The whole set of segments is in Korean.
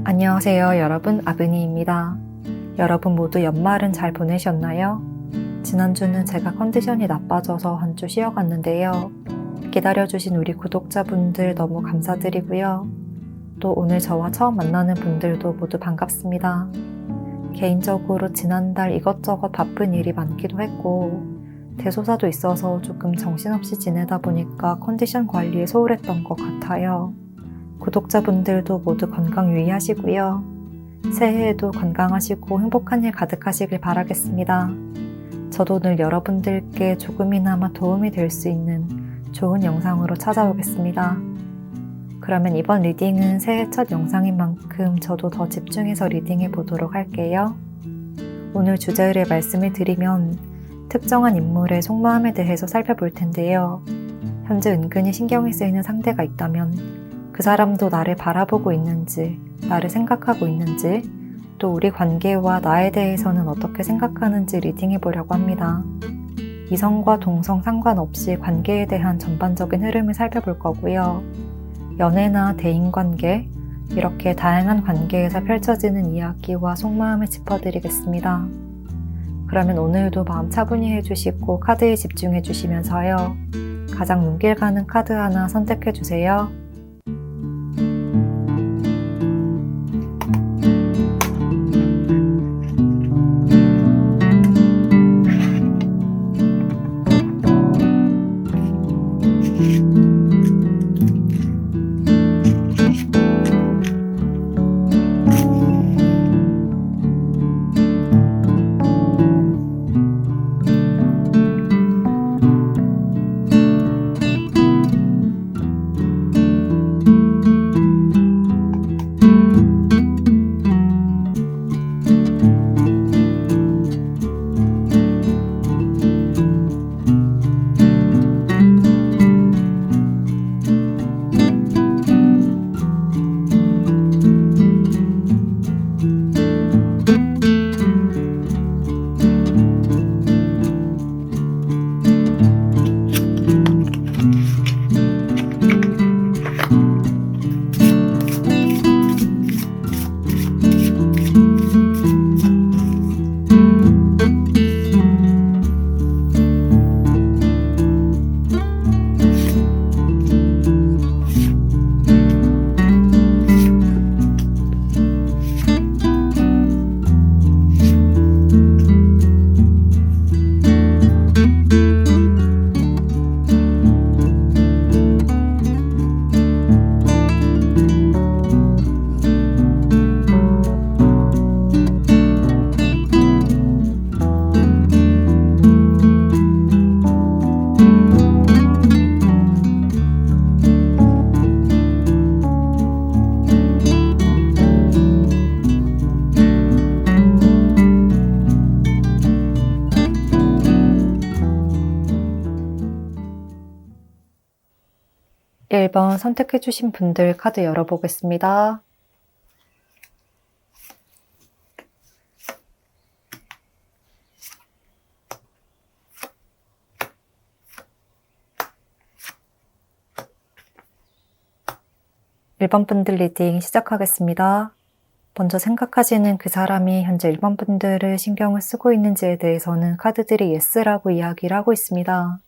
안녕하세요 여러분, 아브니입니다. 여러분 모두 연말은 잘 보내셨나요? 지난주는 제가 컨디션이 나빠져서 한 주 쉬어갔는데요. 기다려주신 우리 구독자분들 너무 감사드리고요. 또 오늘 저와 처음 만나는 분들도 모두 반갑습니다. 개인적으로 지난달 이것저것 바쁜 일이 많기도 했고 대소사도 있어서 조금 정신없이 지내다 보니까 컨디션 관리에 소홀했던 것 같아요. 구독자분들도 모두 건강 유의하시고요. 새해에도 건강하시고 행복한 일 가득하시길 바라겠습니다. 저도 늘 여러분들께 조금이나마 도움이 될 수 있는 좋은 영상으로 찾아오겠습니다. 그러면 이번 리딩은 새해 첫 영상인 만큼 저도 더 집중해서 리딩해 보도록 할게요. 오늘 주제를 말씀을 드리면 특정한 인물의 속마음에 대해서 살펴볼 텐데요. 현재 은근히 신경이 쓰이는 상대가 있다면 그 사람도 나를 바라보고 있는지, 나를 생각하고 있는지, 또 우리 관계와 나에 대해서는 어떻게 생각하는지 리딩해 보려고 합니다. 이성과 동성 상관없이 관계에 대한 전반적인 흐름을 살펴볼 거고요. 연애나 대인관계, 이렇게 다양한 관계에서 펼쳐지는 이야기와 속마음을 짚어드리겠습니다. 그러면 오늘도 마음 차분히 해주시고 카드에 집중해 주시면서요. 가장 눈길 가는 카드 하나 선택해 주세요. 일 번 선택해주신 분들 카드 열어보겠습니다. 일 번 분들 리딩 시작하겠습니다. 먼저 생각하시는 그 사람이 현재 1번 분들을 신경을 쓰고 있는지에 대해서는 카드들이 예스라고 이야기를 하고 있습니다.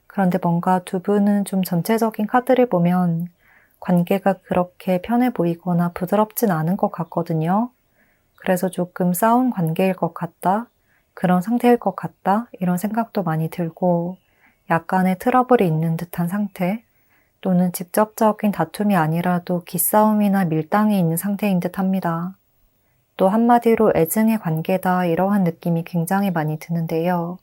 그런데 뭔가 두 분은 좀 전체적인 카드를 보면 관계가 그렇게 편해 보이거나 부드럽진 않은 것 같거든요. 그래서 조금 싸운 관계일 것 같다, 그런 상태일 것 같다, 이런 생각도 많이 들고 약간의 트러블이 있는 듯한 상태, 또는 직접적인 다툼이 아니라도 기싸움이나 밀당이 있는 상태인 듯 합니다. 또 한마디로 애증의 관계다, 이러한 느낌이 굉장히 많이 드는데요.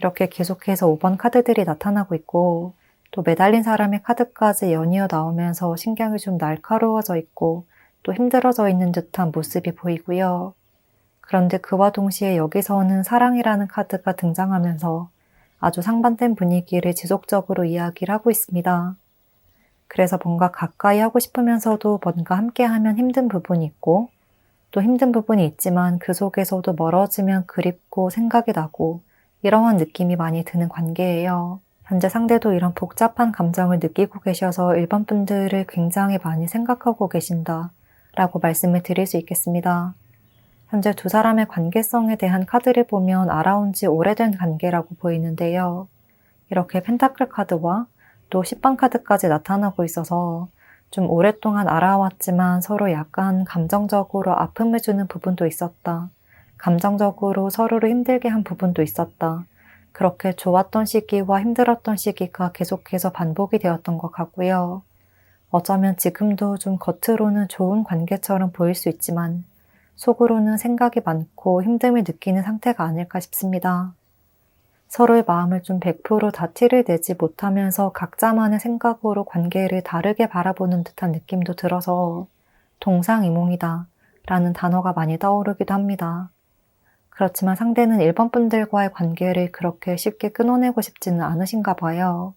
이렇게 계속해서 5번 카드들이 나타나고 있고 또 매달린 사람의 카드까지 연이어 나오면서 신경이 좀 날카로워져 있고 또 힘들어져 있는 듯한 모습이 보이고요. 그런데 그와 동시에 여기서는 사랑이라는 카드가 등장하면서 아주 상반된 분위기를 지속적으로 이야기를 하고 있습니다. 그래서 뭔가 가까이 하고 싶으면서도 뭔가 함께하면 힘든 부분이 있고 또 힘든 부분이 있지만 그 속에서도 멀어지면 그립고 생각이 나고 이러한 느낌이 많이 드는 관계예요. 현재 상대도 이런 복잡한 감정을 느끼고 계셔서 1번 분들을 굉장히 많이 생각하고 계신다, 라고 말씀을 드릴 수 있겠습니다. 현재 두 사람의 관계성에 대한 카드를 보면 알아온 지 오래된 관계라고 보이는데요. 이렇게 펜타클 카드와 또 10번 카드까지 나타나고 있어서 좀 오랫동안 알아왔지만 서로 약간 감정적으로 아픔을 주는 부분도 있었다. 감정적으로 서로를 힘들게 한 부분도 있었다. 그렇게 좋았던 시기와 힘들었던 시기가 계속해서 반복이 되었던 것 같고요. 어쩌면 지금도 좀 겉으로는 좋은 관계처럼 보일 수 있지만 속으로는 생각이 많고 힘듦을 느끼는 상태가 아닐까 싶습니다. 서로의 마음을 좀 100%다 티를 내지 못하면서 각자만의 생각으로 관계를 다르게 바라보는 듯한 느낌도 들어서 동상이몽이다 라는 단어가 많이 떠오르기도 합니다. 그렇지만 상대는 1번 분들과의 관계를 그렇게 쉽게 끊어내고 싶지는 않으신가 봐요.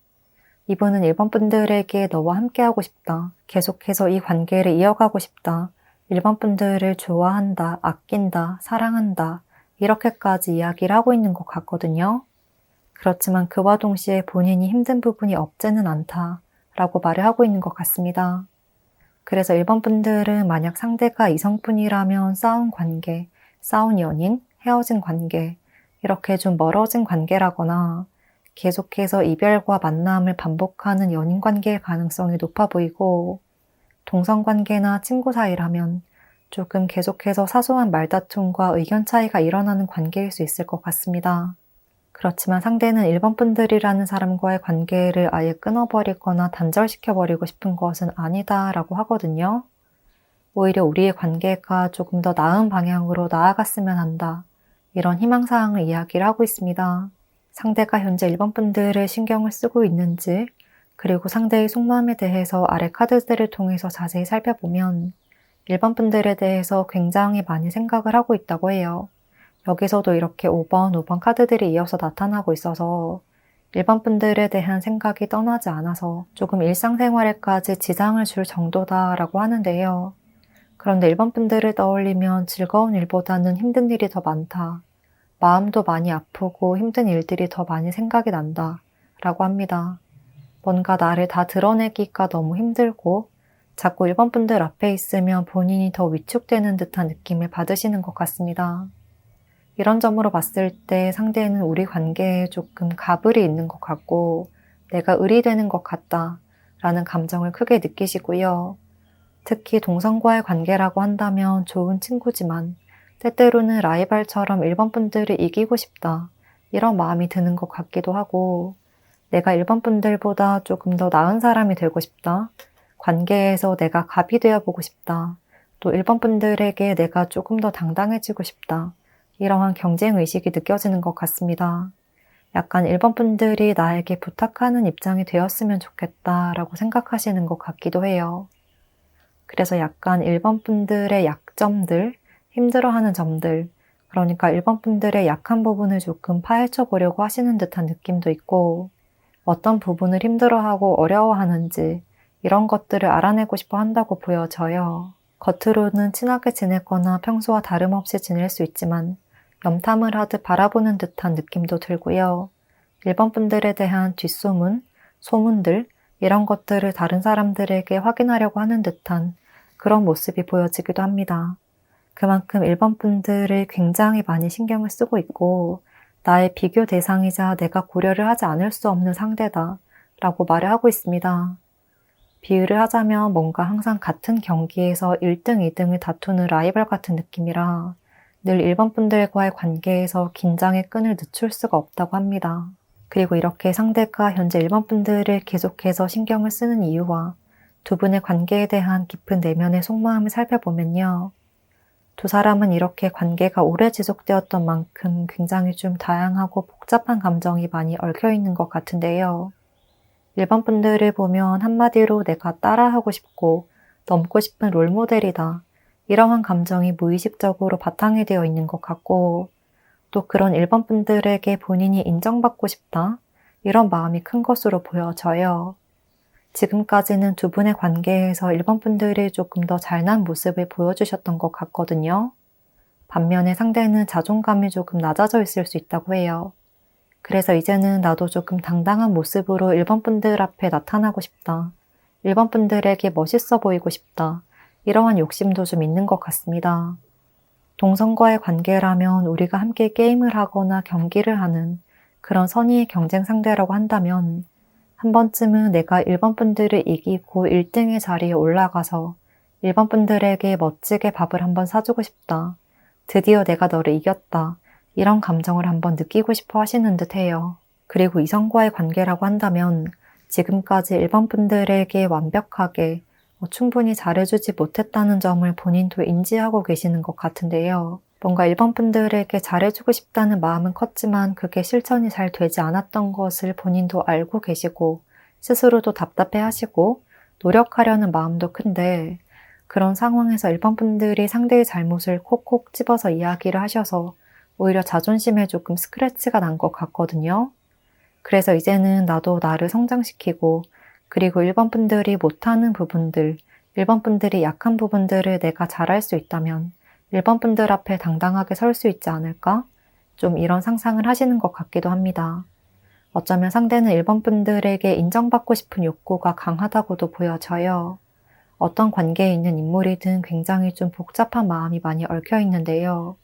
이분은 1번 분들에게 너와 함께하고 싶다. 계속해서 이 관계를 이어가고 싶다. 1번 분들을 좋아한다, 아낀다, 사랑한다. 이렇게까지 이야기를 하고 있는 것 같거든요. 그렇지만 그와 동시에 본인이 힘든 부분이 없지는 않다. 라고 말을 하고 있는 것 같습니다. 그래서 1번 분들은 만약 상대가 이성뿐이라면 싸운 관계, 싸운 연인, 헤어진 관계, 이렇게 좀 멀어진 관계라거나 계속해서 이별과 만남을 반복하는 연인 관계의 가능성이 높아 보이고 동성관계나 친구 사이라면 조금 계속해서 사소한 말다툼과 의견 차이가 일어나는 관계일 수 있을 것 같습니다. 그렇지만 상대는 1번 분들이라는 사람과의 관계를 아예 끊어버리거나 단절시켜버리고 싶은 것은 아니다라고 하거든요. 오히려 우리의 관계가 조금 더 나은 방향으로 나아갔으면 한다. 이런 희망사항을 이야기를 하고 있습니다. 상대가 현재 1번 분들을 신경을 쓰고 있는지, 그리고 상대의 속마음에 대해서 아래 카드들을 통해서 자세히 살펴보면 1번 분들에 대해서 굉장히 많이 생각을 하고 있다고 해요. 여기서도 이렇게 5번, 5번 카드들이 이어서 나타나고 있어서 1번 분들에 대한 생각이 떠나지 않아서 조금 일상생활에까지 지장을 줄 정도다라고 하는데요. 그런데 1번 분들을 떠올리면 즐거운 일보다는 힘든 일이 더 많다. 마음도 많이 아프고 힘든 일들이 더 많이 생각이 난다. 라고 합니다. 뭔가 나를 다 드러내기가 너무 힘들고 자꾸 1번 분들 앞에 있으면 본인이 더 위축되는 듯한 느낌을 받으시는 것 같습니다. 이런 점으로 봤을 때 상대는 우리 관계에 조금 가불이 있는 것 같고 내가 의리되는 것 같다 라는 감정을 크게 느끼시고요. 특히 동성과의 관계라고 한다면 좋은 친구지만 때때로는 라이벌처럼 1번 분들을 이기고 싶다 이런 마음이 드는 것 같기도 하고 내가 1번 분들보다 조금 더 나은 사람이 되고 싶다. 관계에서 내가 갑이 되어보고 싶다. 또 1번 분들에게 내가 조금 더 당당해지고 싶다. 이러한 경쟁의식이 느껴지는 것 같습니다. 약간 1번 분들이 나에게 부탁하는 입장이 되었으면 좋겠다라고 생각하시는 것 같기도 해요. 그래서 약간 1번 분들의 약점들, 힘들어하는 점들, 그러니까 1번 분들의 약한 부분을 조금 파헤쳐 보려고 하시는 듯한 느낌도 있고 어떤 부분을 힘들어하고 어려워하는지 이런 것들을 알아내고 싶어 한다고 보여져요. 겉으로는 친하게 지내거나 평소와 다름없이 지낼 수 있지만 염탐을 하듯 바라보는 듯한 느낌도 들고요. 1번 분들에 대한 뒷소문, 소문들 이런 것들을 다른 사람들에게 확인하려고 하는 듯한 그런 모습이 보여지기도 합니다. 그만큼 1번 분들을 굉장히 많이 신경을 쓰고 있고 나의 비교 대상이자 내가 고려를 하지 않을 수 없는 상대다 라고 말을 하고 있습니다. 비유를 하자면 뭔가 항상 같은 경기에서 1등, 2등을 다투는 라이벌 같은 느낌이라 늘 1번 분들과의 관계에서 긴장의 끈을 늦출 수가 없다고 합니다. 그리고 이렇게 상대가 현재 1번 분들을 계속해서 신경을 쓰는 이유와 두 분의 관계에 대한 깊은 내면의 속마음을 살펴보면요. 두 사람은 이렇게 관계가 오래 지속되었던 만큼 굉장히 좀 다양하고 복잡한 감정이 많이 얽혀있는 것 같은데요. 1번 분들을 보면 한마디로 내가 따라하고 싶고 넘고 싶은 롤모델이다. 이러한 감정이 무의식적으로 바탕이 되어 있는 것 같고 또 그런 1번 분들에게 본인이 인정받고 싶다. 이런 마음이 큰 것으로 보여져요. 지금까지는 두 분의 관계에서 1번 분들이 조금 더 잘난 모습을 보여주셨던 것 같거든요. 반면에 상대는 자존감이 조금 낮아져 있을 수 있다고 해요. 그래서 이제는 나도 조금 당당한 모습으로 1번 분들 앞에 나타나고 싶다. 1번 분들에게 멋있어 보이고 싶다. 이러한 욕심도 좀 있는 것 같습니다. 동성과의 관계라면 우리가 함께 게임을 하거나 경기를 하는 그런 선의의 경쟁 상대라고 한다면 한 번쯤은 내가 일본 분들을 이기고 1등의 자리에 올라가서 일본 분들에게 멋지게 밥을 한번 사주고 싶다. 드디어 내가 너를 이겼다. 이런 감정을 한번 느끼고 싶어 하시는 듯해요. 그리고 이성과의 관계라고 한다면 지금까지 일본 분들에게 완벽하게 충분히 잘해주지 못했다는 점을 본인도 인지하고 계시는 것 같은데요. 뭔가 일본 분들에게 잘해주고 싶다는 마음은 컸지만 그게 실천이 잘 되지 않았던 것을 본인도 알고 계시고 스스로도 답답해하시고 노력하려는 마음도 큰데 그런 상황에서 일본 분들이 상대의 잘못을 콕콕 집어서 이야기를 하셔서 오히려 자존심에 조금 스크래치가 난 것 같거든요. 그래서 이제는 나도 나를 성장시키고 그리고 일본 분들이 못하는 부분들, 일본 분들이 약한 부분들을 내가 잘할 수 있다면 일본 분들 앞에 당당하게 설 수 있지 않을까? 좀 이런 상상을 하시는 것 같기도 합니다. 어쩌면 상대는 일본 분들에게 인정받고 싶은 욕구가 강하다고도 보여져요. 어떤 관계에 있는 인물이든 굉장히 좀 복잡한 마음이 많이 얽혀 있는데요.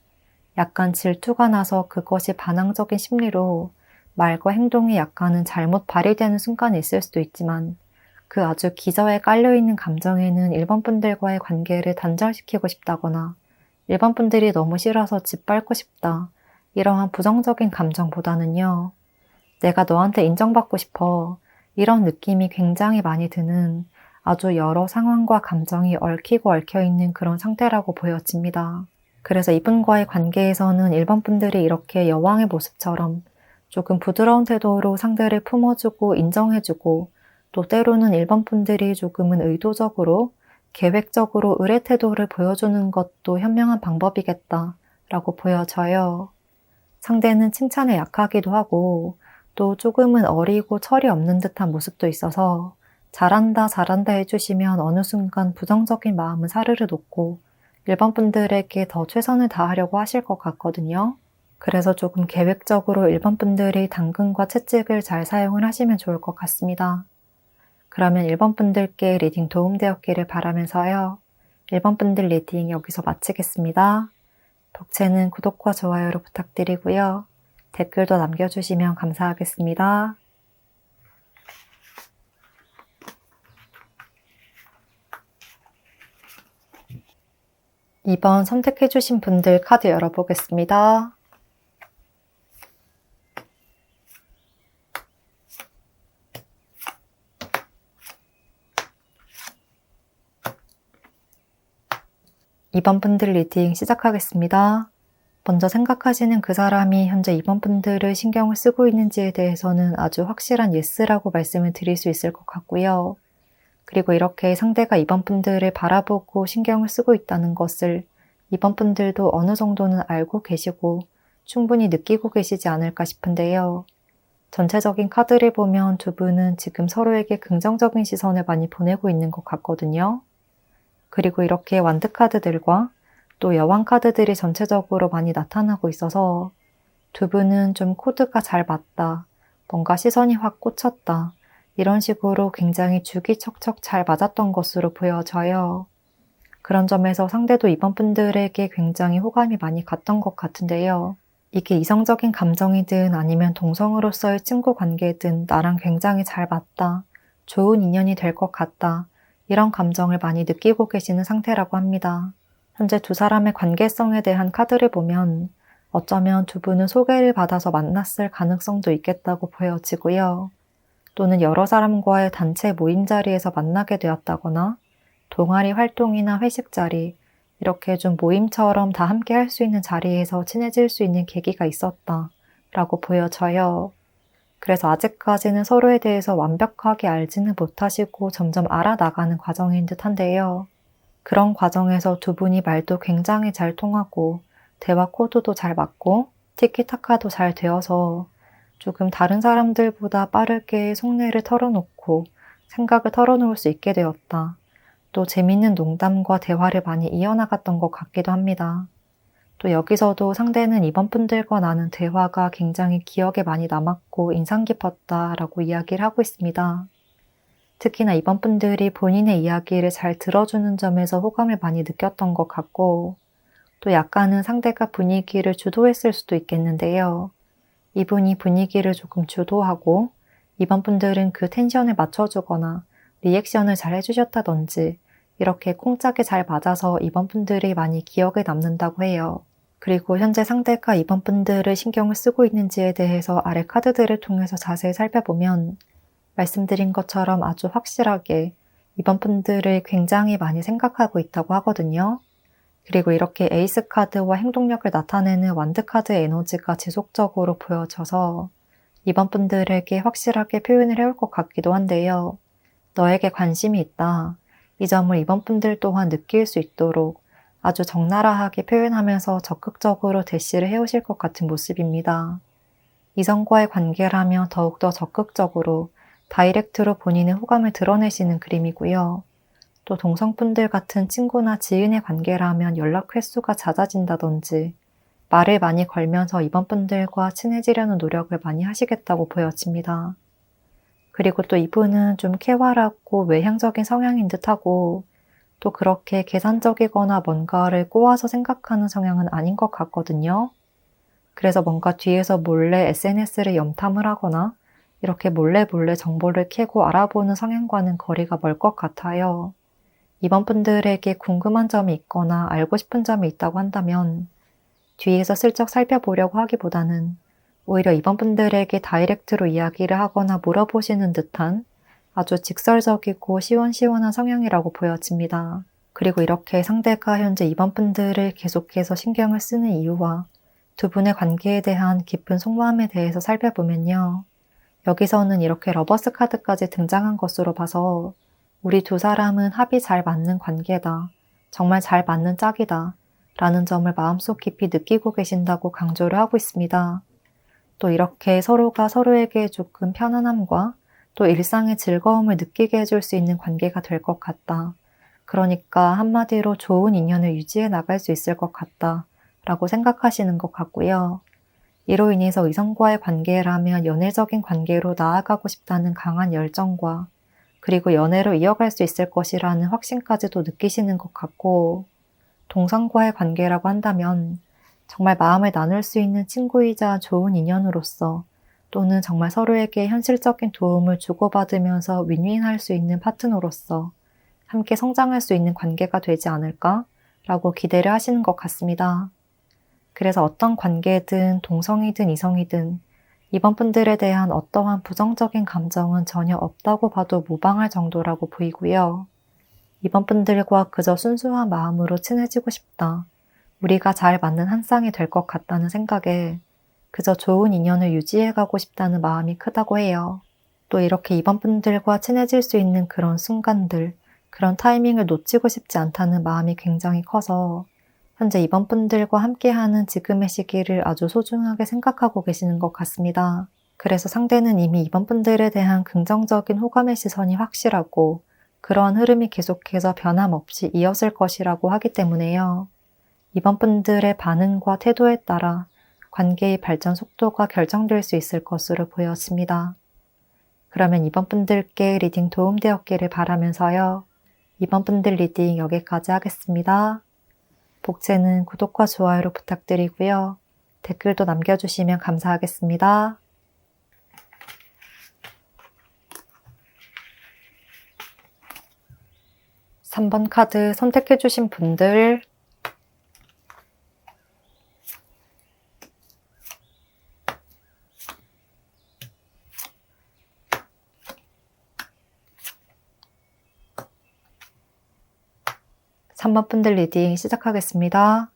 약간 질투가 나서 그것이 반항적인 심리로 말과 행동이 약간은 잘못 발휘되는 순간이 있을 수도 있지만 그 아주 기저에 깔려있는 감정에는 일본 분들과의 관계를 단절시키고 싶다거나 일본 분들이 너무 싫어서 짓밟고 싶다. 이러한 부정적인 감정보다는요. 내가 너한테 인정받고 싶어. 이런 느낌이 굉장히 많이 드는 아주 여러 상황과 감정이 얽히고 얽혀있는 그런 상태라고 보여집니다. 그래서 이분과의 관계에서는 일본 분들이 이렇게 여왕의 모습처럼 조금 부드러운 태도로 상대를 품어주고 인정해주고 또 때로는 일본 분들이 조금은 의도적으로 계획적으로 의뢰 태도를 보여주는 것도 현명한 방법이겠다라고 보여져요. 상대는 칭찬에 약하기도 하고 또 조금은 어리고 철이 없는 듯한 모습도 있어서 잘한다 잘한다 해주시면 어느 순간 부정적인 마음은 사르르 녹고 일본 분들에게 더 최선을 다하려고 하실 것 같거든요. 그래서 조금 계획적으로 일본 분들이 당근과 채찍을 잘 사용을 하시면 좋을 것 같습니다. 그러면 일본 분들께 리딩 도움되었기를 바라면서요. 일본 분들 리딩 여기서 마치겠습니다. 독채는 구독과 좋아요로 부탁드리고요. 댓글도 남겨주시면 감사하겠습니다. 이번 선택해주신 분들 카드 열어보겠습니다. 이번 분들 리딩 시작하겠습니다. 먼저 생각하시는 그 사람이 현재 이번 분들을 신경을 쓰고 있는지에 대해서는 아주 확실한 예스라고 말씀을 드릴 수 있을 것 같고요. 그리고 이렇게 상대가 이번 분들을 바라보고 신경을 쓰고 있다는 것을 이번 분들도 어느 정도는 알고 계시고 충분히 느끼고 계시지 않을까 싶은데요. 전체적인 카드를 보면 두 분은 지금 서로에게 긍정적인 시선을 많이 보내고 있는 것 같거든요. 그리고 이렇게 완드 카드들과 또 여왕 카드들이 전체적으로 많이 나타나고 있어서 두 분은 좀 코드가 잘 맞다, 뭔가 시선이 확 꽂혔다, 이런 식으로 굉장히 죽이 척척 잘 맞았던 것으로 보여져요. 그런 점에서 상대도 이번 분들에게 굉장히 호감이 많이 갔던 것 같은데요. 이게 이성적인 감정이든 아니면 동성으로서의 친구 관계든 나랑 굉장히 잘 맞다, 좋은 인연이 될 것 같다, 이런 감정을 많이 느끼고 계시는 상태라고 합니다. 현재 두 사람의 관계성에 대한 카드를 보면 어쩌면 두 분은 소개를 받아서 만났을 가능성도 있겠다고 보여지고요. 또는 여러 사람과의 단체 모임 자리에서 만나게 되었다거나 동아리 활동이나 회식 자리, 이렇게 좀 모임처럼 다 함께 할 수 있는 자리에서 친해질 수 있는 계기가 있었다라고 보여져요. 그래서 아직까지는 서로에 대해서 완벽하게 알지는 못하시고 점점 알아나가는 과정인 듯한데요. 그런 과정에서 두 분이 말도 굉장히 잘 통하고 대화 코드도 잘 맞고 티키타카도 잘 되어서 조금 다른 사람들보다 빠르게 속내를 털어놓고 생각을 털어놓을 수 있게 되었다. 또 재밌는 농담과 대화를 많이 이어나갔던 것 같기도 합니다. 또 여기서도 상대는 이번 분들과 나눈 대화가 굉장히 기억에 많이 남았고 인상 깊었다라고 이야기를 하고 있습니다. 특히나 이번 분들이 본인의 이야기를 잘 들어주는 점에서 호감을 많이 느꼈던 것 같고, 또 약간은 상대가 분위기를 주도했을 수도 있겠는데요. 이분이 분위기를 조금 주도하고 이번 분들은 그 텐션을 맞춰주거나 리액션을 잘 해주셨다든지 이렇게 콩짝이 잘 맞아서 이번 분들이 많이 기억에 남는다고 해요. 그리고 현재 상대가 이번 분들을 신경을 쓰고 있는지에 대해서 아래 카드들을 통해서 자세히 살펴보면 말씀드린 것처럼 아주 확실하게 이번 분들을 굉장히 많이 생각하고 있다고 하거든요. 그리고 이렇게 에이스 카드와 행동력을 나타내는 완드 카드의 에너지가 지속적으로 보여져서 이번 분들에게 확실하게 표현을 해올 것 같기도 한데요. 너에게 관심이 있다. 이 점을 이번 분들 또한 느낄 수 있도록 아주 적나라하게 표현하면서 적극적으로 대시를 해오실 것 같은 모습입니다. 이성과의 관계라면 더욱더 적극적으로 다이렉트로 본인의 호감을 드러내시는 그림이고요. 또 동성분들 같은 친구나 지인의 관계라면 연락 횟수가 잦아진다든지 말을 많이 걸면서 이번 분들과 친해지려는 노력을 많이 하시겠다고 보여집니다. 그리고 또 이분은 좀 쾌활하고 외향적인 성향인 듯하고 또 그렇게 계산적이거나 뭔가를 꼬아서 생각하는 성향은 아닌 것 같거든요. 그래서 뭔가 뒤에서 몰래 SNS를 염탐을 하거나 이렇게 몰래 정보를 캐고 알아보는 성향과는 거리가 멀 것 같아요. 이번 분들에게 궁금한 점이 있거나 알고 싶은 점이 있다고 한다면 뒤에서 슬쩍 살펴보려고 하기보다는 오히려 이번 분들에게 다이렉트로 이야기를 하거나 물어보시는 듯한 아주 직설적이고 시원시원한 성향이라고 보여집니다. 그리고 이렇게 상대가 현재 이번 분들을 계속해서 신경을 쓰는 이유와 두 분의 관계에 대한 깊은 속마음에 대해서 살펴보면요. 여기서는 이렇게 러버스 카드까지 등장한 것으로 봐서 우리 두 사람은 합이 잘 맞는 관계다. 정말 잘 맞는 짝이다. 라는 점을 마음속 깊이 느끼고 계신다고 강조를 하고 있습니다. 또 이렇게 서로가 서로에게 조금 편안함과 또 일상의 즐거움을 느끼게 해줄 수 있는 관계가 될 것 같다. 그러니까 한마디로 좋은 인연을 유지해 나갈 수 있을 것 같다. 라고 생각하시는 것 같고요. 이로 인해서 이성과의 관계라면 연애적인 관계로 나아가고 싶다는 강한 열정과 그리고 연애로 이어갈 수 있을 것이라는 확신까지도 느끼시는 것 같고 동성과의 관계라고 한다면 정말 마음을 나눌 수 있는 친구이자 좋은 인연으로서 또는 정말 서로에게 현실적인 도움을 주고받으면서 윈윈할 수 있는 파트너로서 함께 성장할 수 있는 관계가 되지 않을까라고 기대를 하시는 것 같습니다. 그래서 어떤 관계든 동성이든 이성이든 이번 분들에 대한 어떠한 부정적인 감정은 전혀 없다고 봐도 무방할 정도라고 보이고요. 이번 분들과 그저 순수한 마음으로 친해지고 싶다. 우리가 잘 맞는 한 쌍이 될 것 같다는 생각에 그저 좋은 인연을 유지해가고 싶다는 마음이 크다고 해요. 또 이렇게 이번 분들과 친해질 수 있는 그런 순간들, 그런 타이밍을 놓치고 싶지 않다는 마음이 굉장히 커서 현재 이번 분들과 함께하는 지금의 시기를 아주 소중하게 생각하고 계시는 것 같습니다. 그래서 상대는 이미 이번 분들에 대한 긍정적인 호감의 시선이 확실하고 그러한 흐름이 계속해서 변함없이 이어질 것이라고 하기 때문에요. 이번 분들의 반응과 태도에 따라 관계의 발전 속도가 결정될 수 있을 것으로 보여집니다. 그러면 이번 분들께 리딩 도움되었기를 바라면서요. 이번 분들 리딩 여기까지 하겠습니다. 복채는 구독과 좋아요로 부탁드리고요. 댓글도 남겨주시면 감사하겠습니다. (3번) 카드 선택해주신 분들 (3번) 분들 리딩 시작하겠습니다.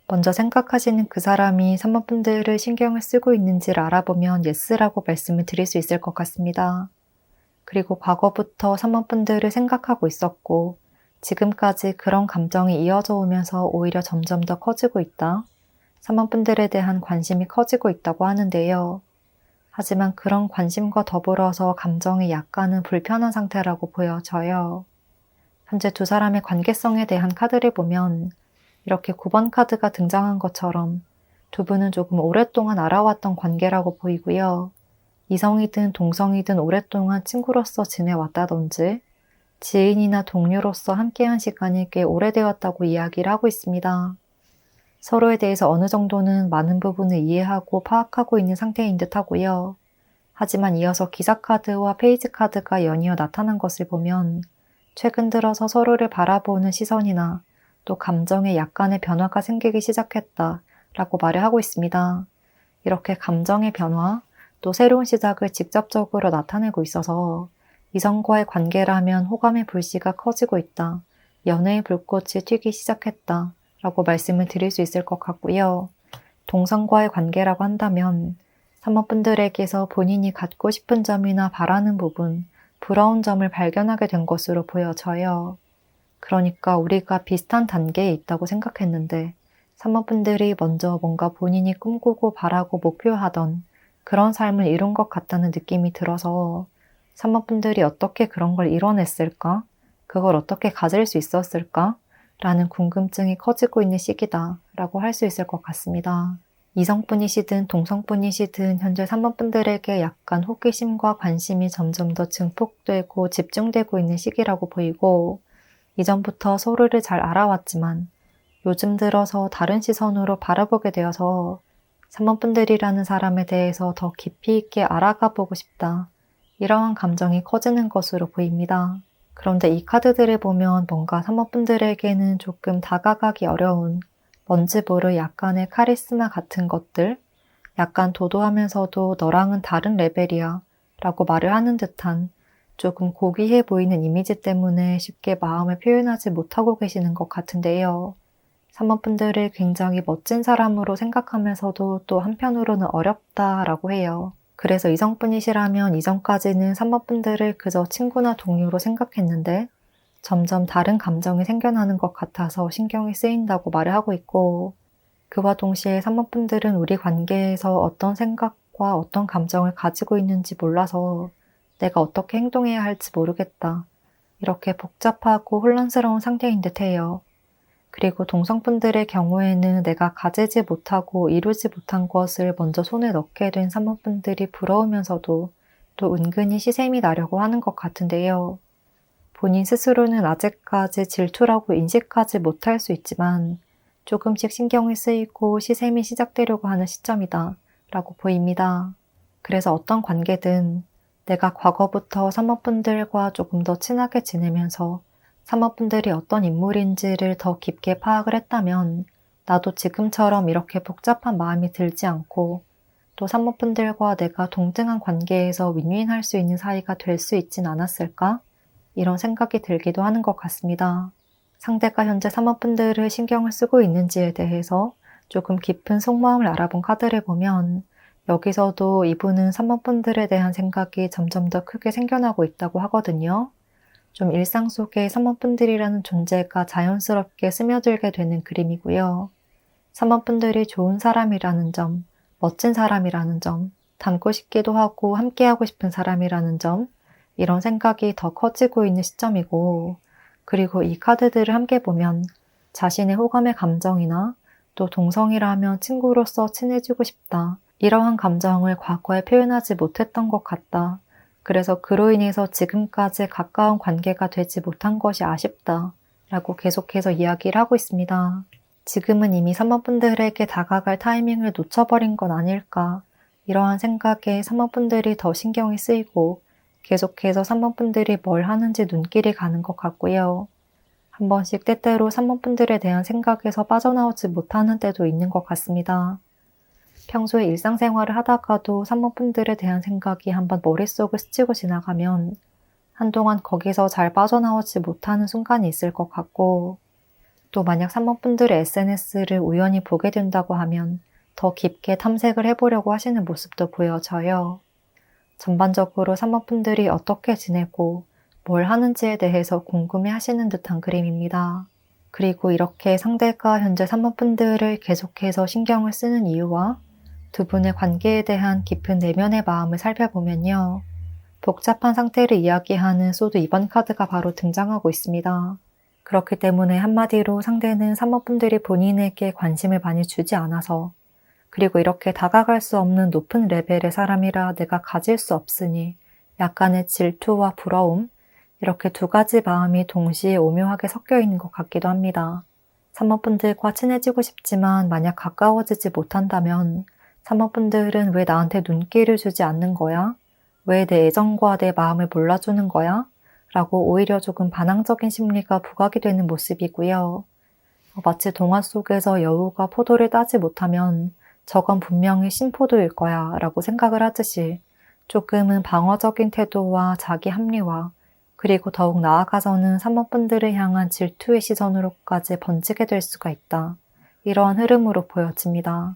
먼저 생각하시는 그 사람이 3번 분들을 신경을 쓰고 있는지를 알아보면 예스라고 말씀을 드릴 수 있을 것 같습니다. 그리고 과거부터 3번 분들을 생각하고 있었고 지금까지 그런 감정이 이어져 오면서 오히려 점점 더 커지고 있다. 3번 분들에 대한 관심이 커지고 있다고 하는데요. 하지만 그런 관심과 더불어서 감정이 약간은 불편한 상태라고 보여져요. 현재 두 사람의 관계성에 대한 카드를 보면 이렇게 9번 카드가 등장한 것처럼 두 분은 조금 오랫동안 알아왔던 관계라고 보이고요. 이성이든 동성이든 오랫동안 친구로서 지내왔다든지 지인이나 동료로서 함께한 시간이 꽤 오래되었다고 이야기를 하고 있습니다. 서로에 대해서 어느 정도는 많은 부분을 이해하고 파악하고 있는 상태인 듯 하고요. 하지만 이어서 기사카드와 페이지카드가 연이어 나타난 것을 보면 최근 들어서 서로를 바라보는 시선이나 또 감정에 약간의 변화가 생기기 시작했다라고 말을 하고 있습니다. 이렇게 감정의 변화, 또 새로운 시작을 직접적으로 나타내고 있어서 이성과의 관계라면 호감의 불씨가 커지고 있다, 연애의 불꽃이 튀기 시작했다 라고 말씀을 드릴 수 있을 것 같고요. 동성과의 관계라고 한다면 사모분들에게서 본인이 갖고 싶은 점이나 바라는 부분, 부러운 점을 발견하게 된 것으로 보여져요. 그러니까 우리가 비슷한 단계에 있다고 생각했는데 사모분들이 먼저 뭔가 본인이 꿈꾸고 바라고 목표하던 그런 삶을 이룬 것 같다는 느낌이 들어서 사모분들이 어떻게 그런 걸 이뤄냈을까? 그걸 어떻게 가질 수 있었을까? 라는 궁금증이 커지고 있는 시기다 라고 할 수 있을 것 같습니다. 이성분이시든 동성분이시든 현재 사모분들에게 약간 호기심과 관심이 점점 더 증폭되고 집중되고 있는 시기라고 보이고, 이전부터 서로를 잘 알아왔지만 요즘 들어서 다른 시선으로 바라보게 되어서 사모분들이라는 사람에 대해서 더 깊이 있게 알아가 보고 싶다, 이러한 감정이 커지는 것으로 보입니다. 그런데 이 카드들을 보면 뭔가 사모분들에게는 조금 다가가기 어려운 뭔지 모를 약간의 카리스마 같은 것들, 약간 도도하면서도 너랑은 다른 레벨이야 라고 말을 하는 듯한 조금 고귀해 보이는 이미지 때문에 쉽게 마음을 표현하지 못하고 계시는 것 같은데요. 사모분들을 굉장히 멋진 사람으로 생각하면서도 또 한편으로는 어렵다라고 해요. 그래서 이성분이시라면 이전까지는 사모분들을 그저 친구나 동료로 생각했는데 점점 다른 감정이 생겨나는 것 같아서 신경이 쓰인다고 말을 하고 있고, 그와 동시에 사모분들은 우리 관계에서 어떤 생각과 어떤 감정을 가지고 있는지 몰라서 내가 어떻게 행동해야 할지 모르겠다, 이렇게 복잡하고 혼란스러운 상태인 듯해요. 그리고 동성분들의 경우에는 내가 가지지 못하고 이루지 못한 것을 먼저 손에 넣게 된 사모분들이 부러우면서도 또 은근히 시샘이 나려고 하는 것 같은데요. 본인 스스로는 아직까지 질투라고 인식하지 못할 수 있지만 조금씩 신경이 쓰이고 시샘이 시작되려고 하는 시점이다 라고 보입니다. 그래서 어떤 관계든 내가 과거부터 사모분들과 조금 더 친하게 지내면서 사모분들이 어떤 인물인지를 더 깊게 파악을 했다면 나도 지금처럼 이렇게 복잡한 마음이 들지 않고 또 사모분들과 내가 동등한 관계에서 윈윈할 수 있는 사이가 될 수 있진 않았을까? 이런 생각이 들기도 하는 것 같습니다. 상대가 현재 사모분들을 신경을 쓰고 있는지에 대해서 조금 깊은 속마음을 알아본 카드를 보면 여기서도 이분은 사모분들에 대한 생각이 점점 더 크게 생겨나고 있다고 하거든요. 좀 일상 속에 사모분들이라는 존재가 자연스럽게 스며들게 되는 그림이고요. 사모분들이 좋은 사람이라는 점, 멋진 사람이라는 점, 닮고 싶기도 하고 함께하고 싶은 사람이라는 점, 이런 생각이 더 커지고 있는 시점이고, 그리고 이 카드들을 함께 보면 자신의 호감의 감정이나 또 동성이라면 친구로서 친해지고 싶다, 이러한 감정을 과거에 표현하지 못했던 것 같다, 그래서 그로 인해서 지금까지 가까운 관계가 되지 못한 것이 아쉽다 라고 계속해서 이야기를 하고 있습니다. 지금은 이미 사모분들에게 다가갈 타이밍을 놓쳐버린 건 아닐까, 이러한 생각에 사모분들이 더 신경이 쓰이고 계속해서 사모분들이 뭘 하는지 눈길이 가는 것 같고요. 한 번씩 때때로 사모분들에 대한 생각에서 빠져나오지 못하는 때도 있는 것 같습니다. 평소에 일상생활을 하다가도 사모분들에 대한 생각이 한번 머릿속을 스치고 지나가면 한동안 거기서 잘 빠져나오지 못하는 순간이 있을 것 같고, 또 만약 사모분들의 SNS를 우연히 보게 된다고 하면 더 깊게 탐색을 해보려고 하시는 모습도 보여져요. 전반적으로 사모분들이 어떻게 지내고 뭘 하는지에 대해서 궁금해 하시는 듯한 그림입니다. 그리고 이렇게 상대가 현재 사모분들을 계속해서 신경을 쓰는 이유와 두 분의 관계에 대한 깊은 내면의 마음을 살펴보면요, 복잡한 상태를 이야기하는 소드 2번 카드가 바로 등장하고 있습니다. 그렇기 때문에 한마디로 상대는 사모분들이 본인에게 관심을 많이 주지 않아서 그리고 이렇게 다가갈 수 없는 높은 레벨의 사람이라 내가 가질 수 없으니 약간의 질투와 부러움, 이렇게 두 가지 마음이 동시에 오묘하게 섞여 있는 것 같기도 합니다. 사모분들과 친해지고 싶지만 만약 가까워지지 못한다면 사모분들은 왜 나한테 눈길을 주지 않는 거야? 왜 내 애정과 내 마음을 몰라주는 거야? 라고 오히려 조금 반항적인 심리가 부각이 되는 모습이고요. 마치 동화 속에서 여우가 포도를 따지 못하면 저건 분명히 신포도일 거야 라고 생각을 하듯이 조금은 방어적인 태도와 자기 합리화, 그리고 더욱 나아가서는 사모분들을 향한 질투의 시선으로까지 번지게 될 수가 있다. 이러한 흐름으로 보여집니다.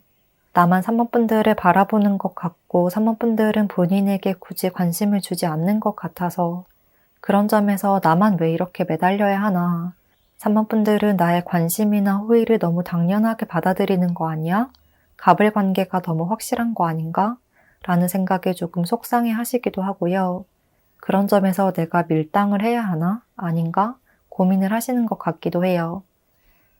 나만 사모분들을 바라보는 것 같고 사모분들은 본인에게 굳이 관심을 주지 않는 것 같아서 그런 점에서 나만 왜 이렇게 매달려야 하나? 사모분들은 나의 관심이나 호의를 너무 당연하게 받아들이는 거 아니야? 갑을 관계가 너무 확실한 거 아닌가? 라는 생각에 조금 속상해 하시기도 하고요. 그런 점에서 내가 밀당을 해야 하나? 아닌가? 고민을 하시는 것 같기도 해요.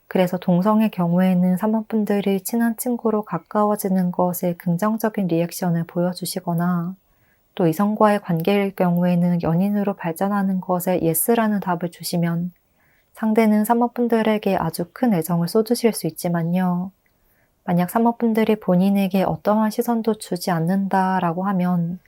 그래서 동성의 경우에는 사모분들이 친한 친구로 가까워지는 것에 긍정적인 리액션을 보여주시거나 또 이성과의 관계일 경우에는 연인으로 발전하는 것에 예스라는 답을 주시면 상대는 사모분들에게 아주 큰 애정을 쏟으실 수 있지만요. 만약 사모분들이 본인에게 어떠한 시선도 주지 않는다라고 하면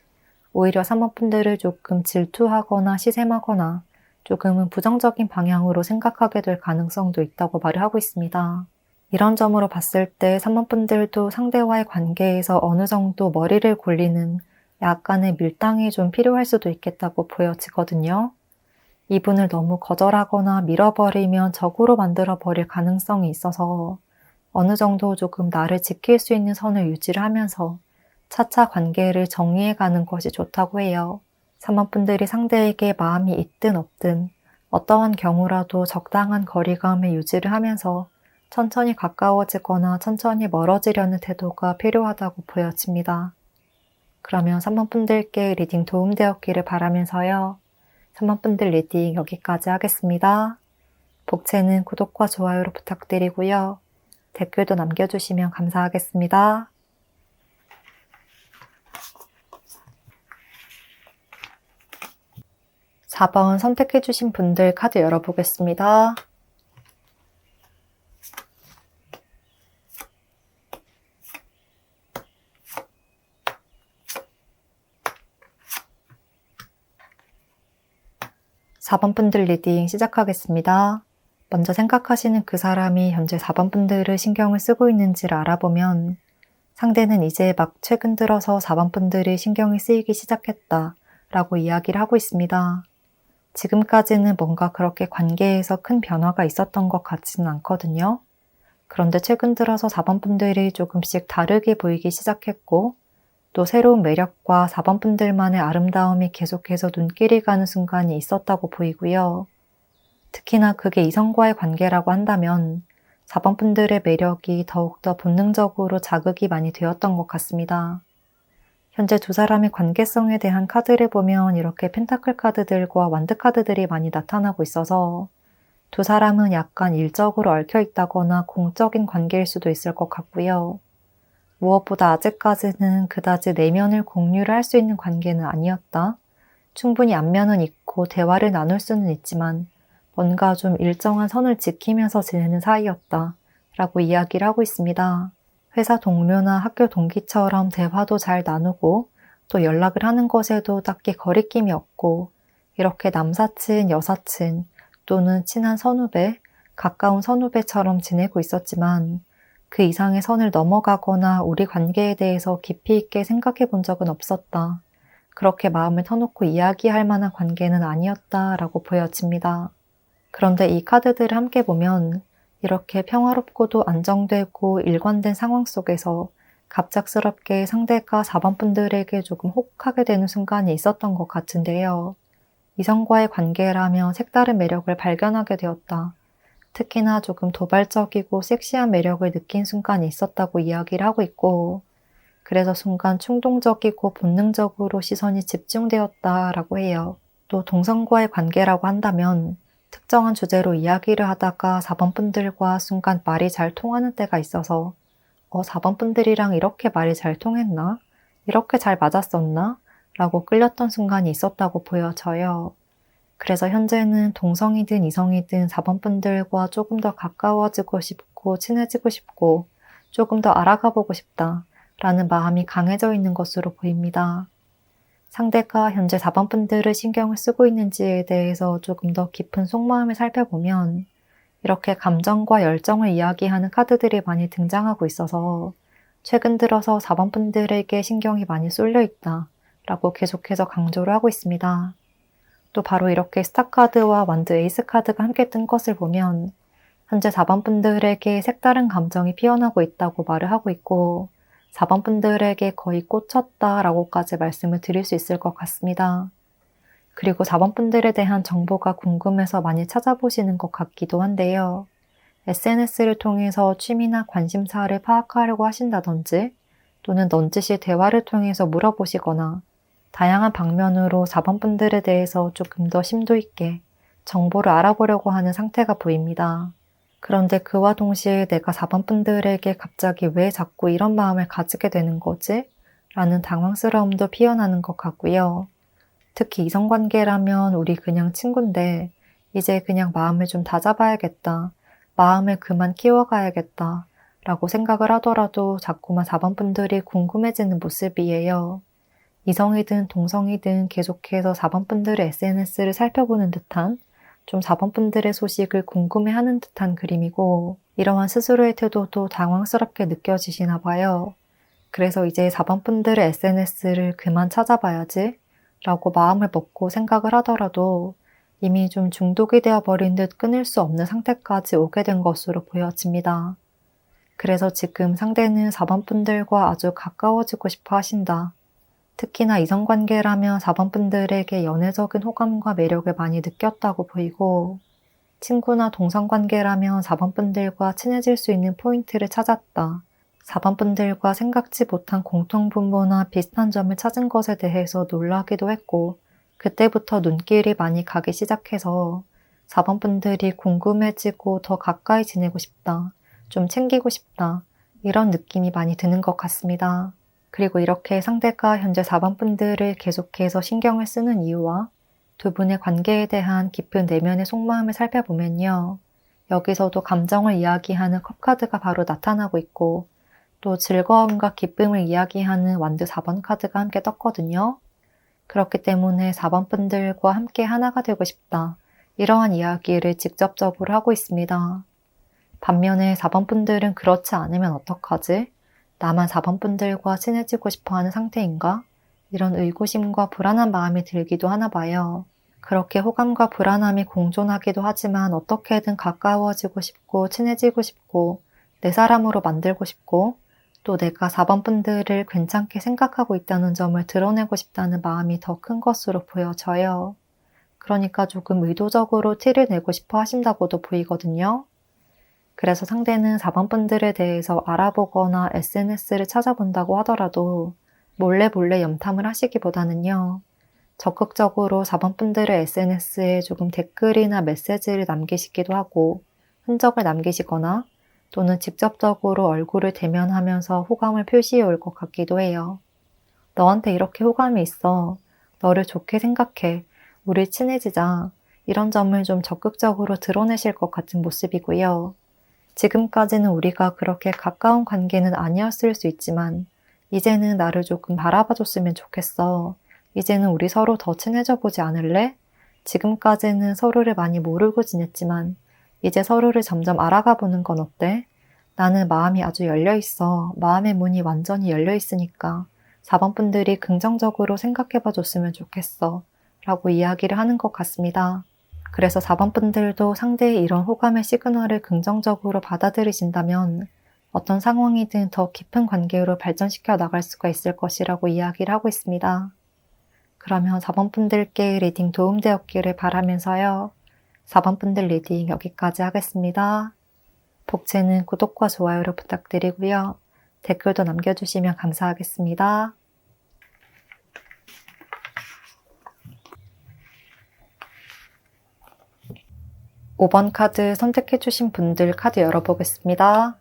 오히려 사모분들을 조금 질투하거나 시샘하거나 조금은 부정적인 방향으로 생각하게 될 가능성도 있다고 말을 하고 있습니다. 이런 점으로 봤을 때 사모분들도 상대와의 관계에서 어느 정도 머리를 굴리는 약간의 밀당이 좀 필요할 수도 있겠다고 보여지거든요. 이분을 너무 거절하거나 밀어버리면 적으로 만들어버릴 가능성이 있어서 어느 정도 조금 나를 지킬 수 있는 선을 유지를 하면서 차차 관계를 정리해가는 것이 좋다고 해요. 사모분들이 상대에게 마음이 있든 없든 어떠한 경우라도 적당한 거리감을 유지를 하면서 천천히 가까워지거나 천천히 멀어지려는 태도가 필요하다고 보여집니다. 그러면 사모분들께 리딩 도움되었기를 바라면서요. 사모분들 리딩 여기까지 하겠습니다. 복채는 구독과 좋아요로 부탁드리고요. 댓글도 남겨주시면 감사하겠습니다. 4번 선택해주신 분들 카드 열어보겠습니다. (4번) 분들 리딩 시작하겠습니다. 먼저 생각하시는 그 사람이 현재 4번 분들을 신경을 쓰고 있는지를 알아보면 상대는 이제 막 최근 들어서 4번 분들이 신경이 쓰이기 시작했다 라고 이야기를 하고 있습니다. 지금까지는 뭔가 그렇게 관계에서 큰 변화가 있었던 것 같지는 않거든요. 그런데 최근 들어서 4번 분들이 조금씩 다르게 보이기 시작했고 또 새로운 매력과 4번 분들만의 아름다움이 계속해서 눈길이 가는 순간이 있었다고 보이고요. 특히나 그게 이성과의 관계라고 한다면 4번 분들의 매력이 더욱더 본능적으로 자극이 많이 되었던 것 같습니다. 현재 두 사람의 관계성에 대한 카드를 보면 이렇게 펜타클 카드들과 완드 카드들이 많이 나타나고 있어서 두 사람은 약간 일적으로 얽혀 있다거나 공적인 관계일 수도 있을 것 같고요. 무엇보다 아직까지는 그다지 내면을 공유를 할 수 있는 관계는 아니었다. 충분히 안면은 있고 대화를 나눌 수는 있지만 뭔가 좀 일정한 선을 지키면서 지내는 사이였다 라고 이야기를 하고 있습니다. 회사 동료나 학교 동기처럼 대화도 잘 나누고 또 연락을 하는 것에도 딱히 거리낌이 없고 이렇게 남사친, 여사친 또는 친한 선후배, 가까운 선후배처럼 지내고 있었지만 그 이상의 선을 넘어가거나 우리 관계에 대해서 깊이 있게 생각해 본 적은 없었다. 그렇게 마음을 터놓고 이야기할 만한 관계는 아니었다라고 보여집니다. 그런데 이 카드들을 함께 보면 이렇게 평화롭고도 안정되고 일관된 상황 속에서 갑작스럽게 상대가 4번 분들에게 조금 혹하게 되는 순간이 있었던 것 같은데요. 이성과의 관계라면 색다른 매력을 발견하게 되었다. 특히나 조금 도발적이고 섹시한 매력을 느낀 순간이 있었다고 이야기를 하고 있고 그래서 순간 충동적이고 본능적으로 시선이 집중되었다라고 해요. 또 동성과의 관계라고 한다면 특정한 주제로 이야기를 하다가 4번 분들과 순간 말이 잘 통하는 때가 있어서 4번 분들이랑 이렇게 말이 잘 통했나? 이렇게 잘 맞았었나? 라고 끌렸던 순간이 있었다고 보여져요. 그래서 현재는 동성이든 이성이든 4번 분들과 조금 더 가까워지고 싶고 친해지고 싶고 조금 더 알아가 보고 싶다 라는 마음이 강해져 있는 것으로 보입니다. 상대가 현재 4번 분들을 신경을 쓰고 있는지에 대해서 조금 더 깊은 속마음을 살펴보면 이렇게 감정과 열정을 이야기하는 카드들이 많이 등장하고 있어서 최근 들어서 4번 분들에게 신경이 많이 쏠려 있다 라고 계속해서 강조를 하고 있습니다. 또 바로 이렇게 스타카드와 완드 에이스 카드가 함께 뜬 것을 보면 현재 4번 분들에게 색다른 감정이 피어나고 있다고 말을 하고 있고 4번 분들에게 거의 꽂혔다 라고까지 말씀을 드릴 수 있을 것 같습니다. 그리고 4번 분들에 대한 정보가 궁금해서 많이 찾아보시는 것 같기도 한데요. SNS를 통해서 취미나 관심사를 파악하려고 하신다든지 또는 넌지시 대화를 통해서 물어보시거나 다양한 방면으로 4번 분들에 대해서 조금 더 심도 있게 정보를 알아보려고 하는 상태가 보입니다. 그런데 그와 동시에 내가 4번 분들에게 갑자기 왜 자꾸 이런 마음을 가지게 되는 거지? 라는 당황스러움도 피어나는 것 같고요. 특히 이성관계라면 우리 그냥 친군데 이제 그냥 마음을 좀 다잡아야겠다. 마음을 그만 키워가야겠다. 라고 생각을 하더라도 자꾸만 4번 분들이 궁금해지는 모습이에요. 이성이든 동성이든 계속해서 4번 분들의 SNS를 살펴보는 듯한 좀 4번 분들의 소식을 궁금해하는 듯한 그림이고 이러한 스스로의 태도도 당황스럽게 느껴지시나 봐요. 그래서 이제 4번 분들의 SNS를 그만 찾아봐야지 라고 마음을 먹고 생각을 하더라도 이미 좀 중독이 되어버린 듯 끊을 수 없는 상태까지 오게 된 것으로 보여집니다. 그래서 지금 상대는 4번 분들과 아주 가까워지고 싶어 하신다. 특히나 이성관계라면 4번 분들에게 연애적인 호감과 매력을 많이 느꼈다고 보이고 친구나 동성관계라면 4번 분들과 친해질 수 있는 포인트를 찾았다. 4번 분들과 생각지 못한 공통분모나 비슷한 점을 찾은 것에 대해서 놀라기도 했고 그때부터 눈길이 많이 가기 시작해서 4번 분들이 궁금해지고 더 가까이 지내고 싶다. 좀 챙기고 싶다. 이런 느낌이 많이 드는 것 같습니다. 그리고 이렇게 상대가 현재 4번 분들을 계속해서 신경을 쓰는 이유와 두 분의 관계에 대한 깊은 내면의 속마음을 살펴보면요. 여기서도 감정을 이야기하는 컵카드가 바로 나타나고 있고 또 즐거움과 기쁨을 이야기하는 완드 4번 카드가 함께 떴거든요. 그렇기 때문에 4번 분들과 함께 하나가 되고 싶다. 이러한 이야기를 직접적으로 하고 있습니다. 반면에 4번 분들은 그렇지 않으면 어떡하지? 나만 4번 분들과 친해지고 싶어하는 상태인가? 이런 의구심과 불안한 마음이 들기도 하나 봐요. 그렇게 호감과 불안함이 공존하기도 하지만 어떻게든 가까워지고 싶고 친해지고 싶고 내 사람으로 만들고 싶고 또 내가 4번 분들을 괜찮게 생각하고 있다는 점을 드러내고 싶다는 마음이 더 큰 것으로 보여져요. 그러니까 조금 의도적으로 티를 내고 싶어 하신다고도 보이거든요. 그래서 상대는 4번 분들에 대해서 알아보거나 SNS를 찾아본다고 하더라도 몰래 염탐을 하시기보다는요. 적극적으로 4번 분들의 SNS에 조금 댓글이나 메시지를 남기시기도 하고 흔적을 남기시거나 또는 직접적으로 얼굴을 대면하면서 호감을 표시해 올 것 같기도 해요. 너한테 이렇게 호감이 있어. 너를 좋게 생각해. 우리 친해지자. 이런 점을 좀 적극적으로 드러내실 것 같은 모습이고요. 지금까지는 우리가 그렇게 가까운 관계는 아니었을 수 있지만 이제는 나를 조금 바라봐줬으면 좋겠어. 이제는 우리 서로 더 친해져 보지 않을래? 지금까지는 서로를 많이 모르고 지냈지만 이제 서로를 점점 알아가 보는 건 어때? 나는 마음이 아주 열려 있어. 마음의 문이 완전히 열려 있으니까 4번 분들이 긍정적으로 생각해 봐줬으면 좋겠어. 라고 이야기를 하는 것 같습니다. 그래서 4번 분들도 상대의 이런 호감의 시그널을 긍정적으로 받아들이신다면 어떤 상황이든 더 깊은 관계로 발전시켜 나갈 수가 있을 것이라고 이야기를 하고 있습니다. 그러면 4번 분들께 리딩 도움되었기를 바라면서요. 4번 분들 리딩 여기까지 하겠습니다. 복채는 구독과 좋아요를 부탁드리고요. 댓글도 남겨주시면 감사하겠습니다. 5번 카드 선택해주신 분들 카드 열어보겠습니다.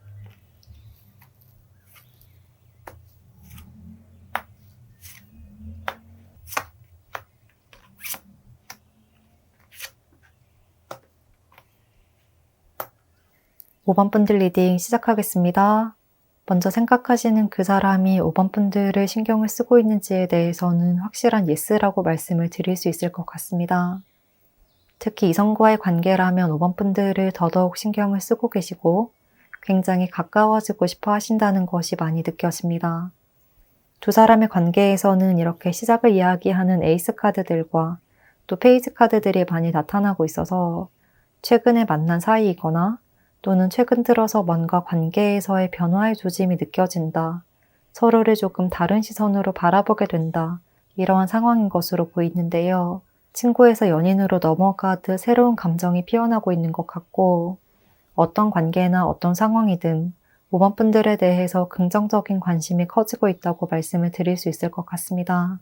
5번 분들 리딩 시작하겠습니다. 먼저 생각하시는 그 사람이 5번 분들을 신경을 쓰고 있는지에 대해서는 확실한 예스라고 말씀을 드릴 수 있을 것 같습니다. 특히 이성과의 관계라면 5번 분들을 더더욱 신경을 쓰고 계시고 굉장히 가까워지고 싶어 하신다는 것이 많이 느껴집니다. 두 사람의 관계에서는 이렇게 시작을 이야기하는 에이스 카드들과 또 페이지 카드들이 많이 나타나고 있어서 최근에 만난 사이이거나 또는 최근 들어서 뭔가 관계에서의 변화의 조짐이 느껴진다. 서로를 조금 다른 시선으로 바라보게 된다. 이러한 상황인 것으로 보이는데요. 친구에서 연인으로 넘어가듯 새로운 감정이 피어나고 있는 것 같고 어떤 관계나 어떤 상황이든 5번 분들에 대해서 긍정적인 관심이 커지고 있다고 말씀을 드릴 수 있을 것 같습니다.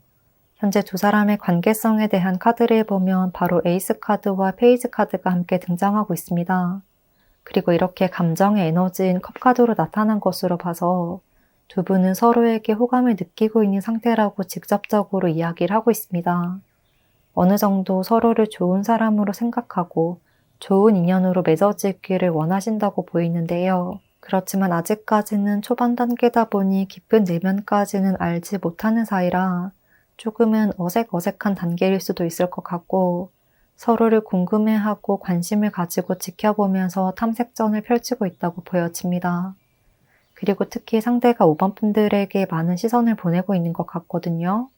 현재 두 사람의 관계성에 대한 카드를 보면 바로 에이스 카드와 페이지 카드가 함께 등장하고 있습니다. 그리고 이렇게 감정의 에너지인 컵 카드로 나타난 것으로 봐서 두 분은 서로에게 호감을 느끼고 있는 상태라고 직접적으로 이야기를 하고 있습니다. 어느 정도 서로를 좋은 사람으로 생각하고 좋은 인연으로 맺어지기를 원하신다고 보이는데요. 그렇지만 아직까지는 초반 단계다 보니 깊은 내면까지는 알지 못하는 사이라 조금은 어색한 단계일 수도 있을 것 같고 서로를 궁금해하고 관심을 가지고 지켜보면서 탐색전을 펼치고 있다고 보여집니다. 그리고 특히 상대가 5번 분들에게 많은 시선을 보내고 있는 것 같거든요.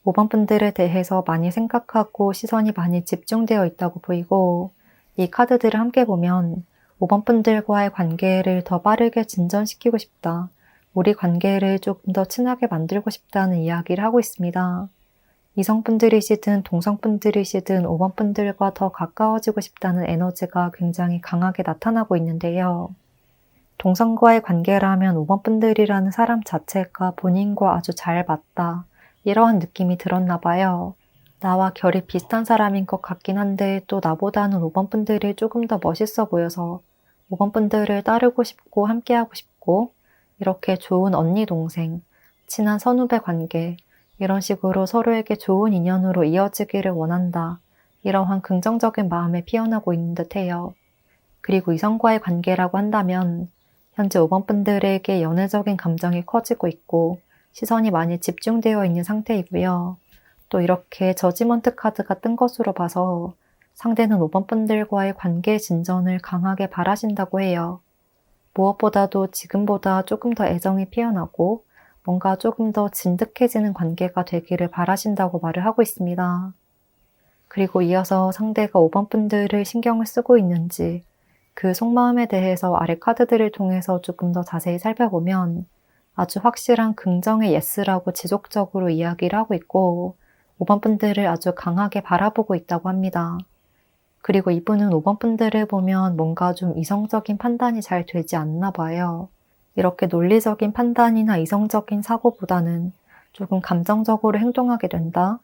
5번 분들에 대해서 많이 생각하고 시선이 많이 집중되어 있다고 보이고 이 카드들을 함께 보면 5번 분들과의 관계를 더 빠르게 진전시키고 싶다. 우리 관계를 조금 더 친하게 만들고 싶다는 이야기를 하고 있습니다. 이성분들이시든 동성분들이시든 5번 분들과 더 가까워지고 싶다는 에너지가 굉장히 강하게 나타나고 있는데요. 동성과의 관계라면 5번 분들이라는 사람 자체가 본인과 아주 잘 맞다. 이러한 느낌이 들었나 봐요. 나와 결이 비슷한 사람인 것 같긴 한데 또 나보다는 5번 분들이 조금 더 멋있어 보여서 5번 분들을 따르고 싶고 함께하고 싶고 이렇게 좋은 언니 동생, 친한 선후배 관계 이런 식으로 서로에게 좋은 인연으로 이어지기를 원한다. 이러한 긍정적인 마음에 피어나고 있는 듯해요. 그리고 이성과의 관계라고 한다면 현재 5번 분들에게 연애적인 감정이 커지고 있고 시선이 많이 집중되어 있는 상태이고요. 또 이렇게 저지먼트 카드가 뜬 것으로 봐서 상대는 5번 분들과의 관계 진전을 강하게 바라신다고 해요. 무엇보다도 지금보다 조금 더 애정이 피어나고 뭔가 조금 더 진득해지는 관계가 되기를 바라신다고 말을 하고 있습니다. 그리고 이어서 상대가 5번 분들을 신경을 쓰고 있는지 그 속마음에 대해서 아래 카드들을 통해서 조금 더 자세히 살펴보면 아주 확실한 긍정의 예스라고 지속적으로 이야기를 하고 있고 5번 분들을 아주 강하게 바라보고 있다고 합니다. 그리고 이분은 5번 분들을 보면 뭔가 좀 이성적인 판단이 잘 되지 않나 봐요. 이렇게 논리적인 판단이나 이성적인 사고보다는 조금 감정적으로 행동하게 된다.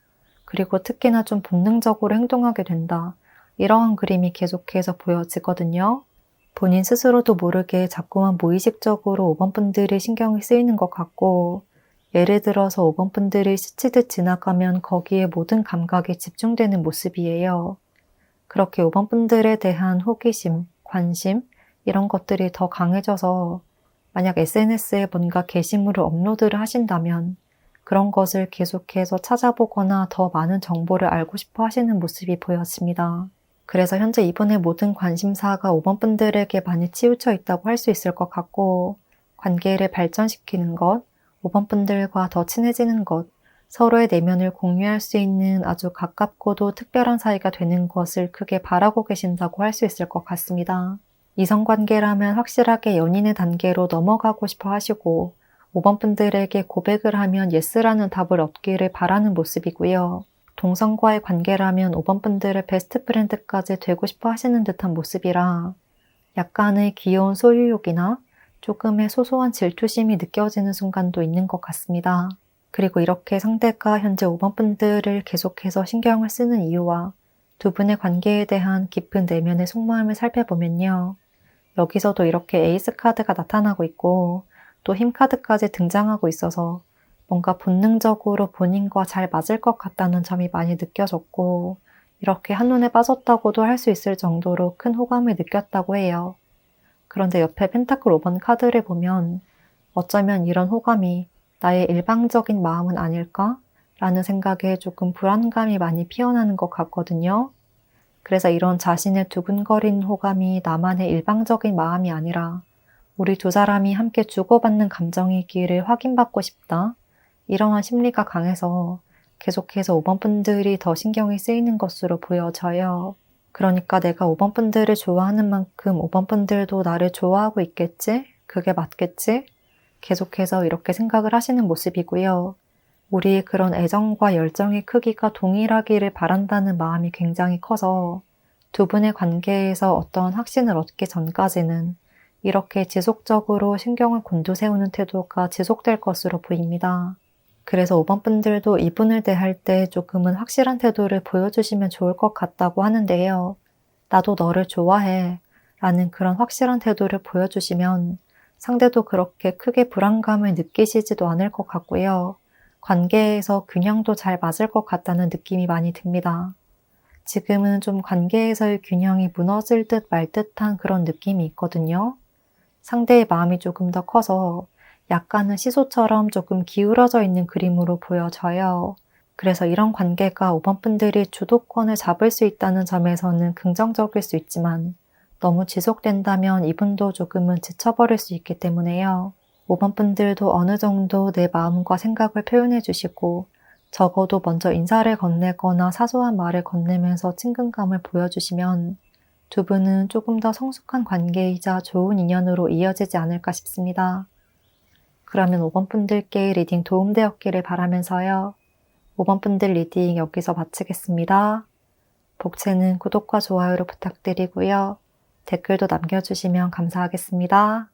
그리고 특히나 좀 본능적으로 행동하게 된다. 이러한 그림이 계속해서 보여지거든요. 본인 스스로도 모르게 자꾸만 무의식적으로 5번 분들이 신경이 쓰이는 것 같고 예를 들어서 5번 분들이 스치듯 지나가면 거기에 모든 감각이 집중되는 모습이에요. 그렇게 5번 분들에 대한 호기심, 관심 이런 것들이 더 강해져서 만약 SNS에 뭔가 게시물을 업로드를 하신다면 그런 것을 계속해서 찾아보거나 더 많은 정보를 알고 싶어 하시는 모습이 보였습니다. 그래서 현재 이분의 모든 관심사가 5번 분들에게 많이 치우쳐 있다고 할 수 있을 것 같고 관계를 발전시키는 것, 5번 분들과 더 친해지는 것, 서로의 내면을 공유할 수 있는 아주 가깝고도 특별한 사이가 되는 것을 크게 바라고 계신다고 할 수 있을 것 같습니다. 이성관계라면 확실하게 연인의 단계로 넘어가고 싶어 하시고 5번 분들에게 고백을 하면 예스라는 답을 얻기를 바라는 모습이고요. 동성과의 관계라면 5번 분들의 베스트 프렌드까지 되고 싶어 하시는 듯한 모습이라 약간의 귀여운 소유욕이나 조금의 소소한 질투심이 느껴지는 순간도 있는 것 같습니다. 그리고 이렇게 상대가 현재 5번 분들을 계속해서 신경을 쓰는 이유와 두 분의 관계에 대한 깊은 내면의 속마음을 살펴보면요. 여기서도 이렇게 에이스 카드가 나타나고 있고 또 힘 카드까지 등장하고 있어서 뭔가 본능적으로 본인과 잘 맞을 것 같다는 점이 많이 느껴졌고 이렇게 한눈에 빠졌다고도 할 수 있을 정도로 큰 호감을 느꼈다고 해요. 그런데 옆에 펜타클 5번 카드를 보면 어쩌면 이런 호감이 나의 일방적인 마음은 아닐까? 라는 생각에 조금 불안감이 많이 피어나는 것 같거든요. 그래서 이런 자신의 두근거리는 호감이 나만의 일방적인 마음이 아니라 우리 두 사람이 함께 주고받는 감정이기를 확인받고 싶다. 이러한 심리가 강해서 계속해서 5번 분들이 더 신경이 쓰이는 것으로 보여져요. 그러니까 내가 5번 분들을 좋아하는 만큼 5번 분들도 나를 좋아하고 있겠지? 그게 맞겠지? 계속해서 이렇게 생각을 하시는 모습이고요. 우리의 그런 애정과 열정의 크기가 동일하기를 바란다는 마음이 굉장히 커서 두 분의 관계에서 어떤 확신을 얻기 전까지는 이렇게 지속적으로 신경을 곤두세우는 태도가 지속될 것으로 보입니다. 그래서 5번 분들도 이분을 대할 때 조금은 확실한 태도를 보여주시면 좋을 것 같다고 하는데요. 나도 너를 좋아해 라는 그런 확실한 태도를 보여주시면 상대도 그렇게 크게 불안감을 느끼시지도 않을 것 같고요. 관계에서 균형도 잘 맞을 것 같다는 느낌이 많이 듭니다. 지금은 좀 관계에서의 균형이 무너질 듯 말 듯한 그런 느낌이 있거든요. 상대의 마음이 조금 더 커서 약간은 시소처럼 조금 기울어져 있는 그림으로 보여져요. 그래서 이런 관계가 5번 분들이 주도권을 잡을 수 있다는 점에서는 긍정적일 수 있지만 너무 지속된다면 이분도 조금은 지쳐버릴 수 있기 때문에요. 5번 분들도 어느 정도 내 마음과 생각을 표현해 주시고 적어도 먼저 인사를 건네거나 사소한 말을 건네면서 친근감을 보여주시면 두 분은 조금 더 성숙한 관계이자 좋은 인연으로 이어지지 않을까 싶습니다. 그러면 5번 분들께 리딩 도움되었기를 바라면서요. 5번 분들 리딩 여기서 마치겠습니다. 복채는 구독과 좋아요로 부탁드리고요. 댓글도 남겨주시면 감사하겠습니다.